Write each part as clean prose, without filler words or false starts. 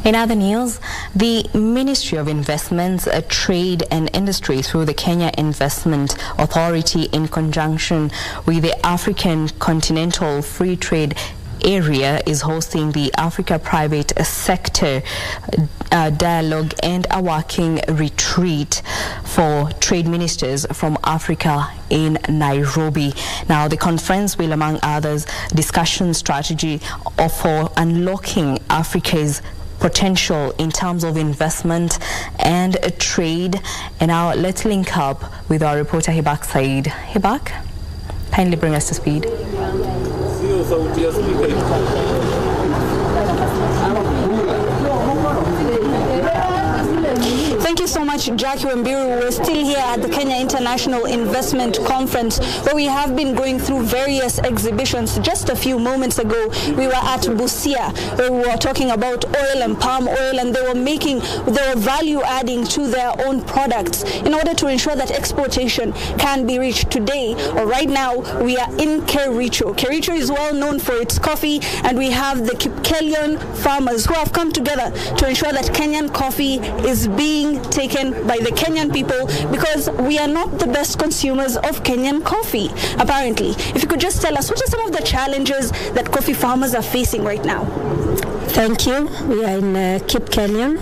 In other news, the Ministry of Investments, Trade and Industry through the Kenya Investment Authority in conjunction with the African Continental Free Trade Area is hosting the Africa Private Sector Dialogue and a working retreat for trade ministers from Africa in Nairobi. Now, the conference will, among others, discussion strategy for unlocking Africa's potential in terms of investment and trade. And now let's link up with our reporter Hibak Said. Hibak, kindly bring us to speed. Thank you so much, Jackie Wembiru. We're still here at the Kenya International Investment Conference, where we have been going through various exhibitions. Just a few moments ago, we were at Busia, where we were talking about oil and palm oil, and they were value adding to their own products in order to ensure that exportation can be reached. Today, or right now, we are in Kericho. Kericho is well known for its coffee, and we have the Kipkelian farmers who have come together to ensure that Kenyan coffee is being taken by the Kenyan people, because we are not the best consumers of Kenyan coffee, apparently. If you could just tell us, what are some of the challenges that coffee farmers are facing right now? Thank you. We are in Kipkelian,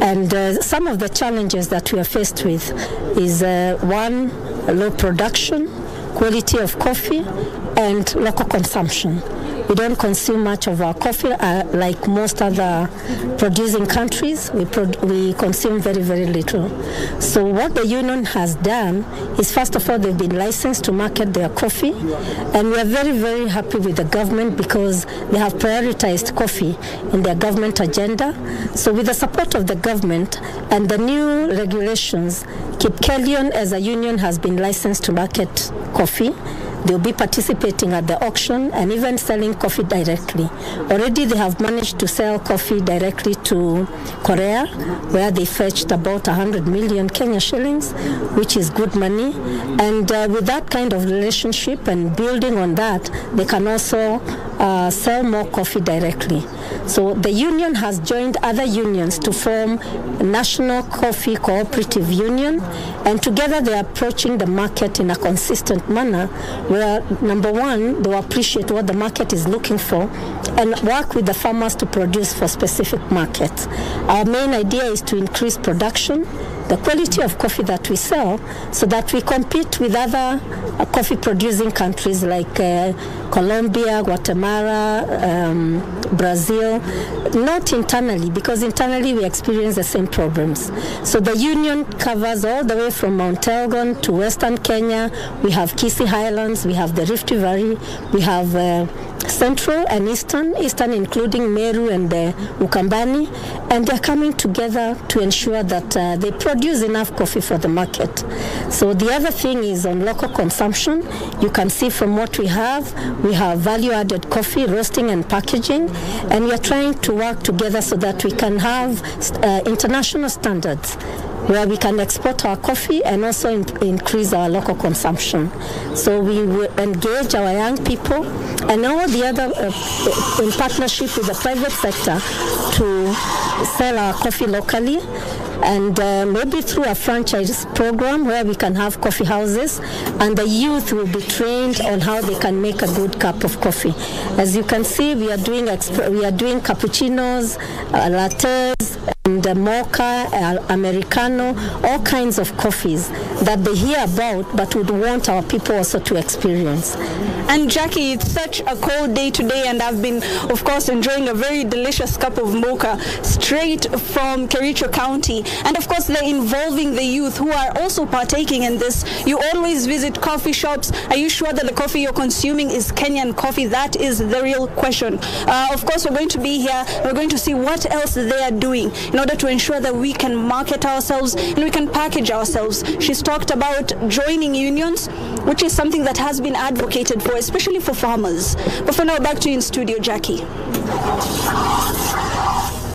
and some of the challenges that we are faced with is one, low production, quality of coffee, and local consumption. We don't consume much of our coffee like most other producing countries. We consume very, very little. So what the union has done is, first of all, they've been licensed to market their coffee, and we are very, very happy with the government because they have prioritized coffee in their government agenda. So with the support of the government and the new regulations, Kipkelian as a union has been licensed to market coffee. They'll be participating at the auction and even selling coffee directly. Already they have managed to sell coffee directly to Korea, where they fetched about 100 million Kenya shillings, which is good money. And with that kind of relationship and building on that, they can also sell more coffee directly. So the union has joined other unions to form a National Coffee Cooperative Union, and together they are approaching the market in a consistent manner, where, number one, they will appreciate what the market is looking for and work with the farmers to produce for specific markets. Our main idea is to increase production, the quality of coffee that we sell, so that we compete with other coffee producing countries like Colombia, Guatemala, Brazil, not internally, because internally we experience the same problems. So the union covers all the way from Mount Elgon to Western Kenya. We have Kisii Highlands, we have the Rift Valley, we have Central and Eastern including Meru and Ukambani, and they're coming together to ensure that they produce enough coffee for the market. So the other thing is on local consumption. You can see from what we have value-added coffee, roasting and packaging, and we are trying to work together so that we can have international standards where we can export our coffee and also increase our local consumption. So we will engage our young people and all the other in partnership with the private sector to sell our coffee locally, and maybe through a franchise program where we can have coffee houses, and the youth will be trained on how they can make a good cup of coffee. As you can see, we are doing cappuccinos, lattes, and mocha, Americano, all kinds of coffees that they hear about but would want our people also to experience. And Jackie, it's such a cold day today, and I've been, of course, enjoying a very delicious cup of mocha straight from Kericho County. And of course, they're involving the youth who are also partaking in this. You always visit coffee shops. Are you sure that the coffee you're consuming is Kenyan coffee? That is the real question. Of course, we're going to be here. We're going to see what else they are doing in order to ensure that we can market ourselves and we can package ourselves. She's talked about joining unions, which is something that has been advocated for, especially for farmers. But for now, back to you in studio, Jackie.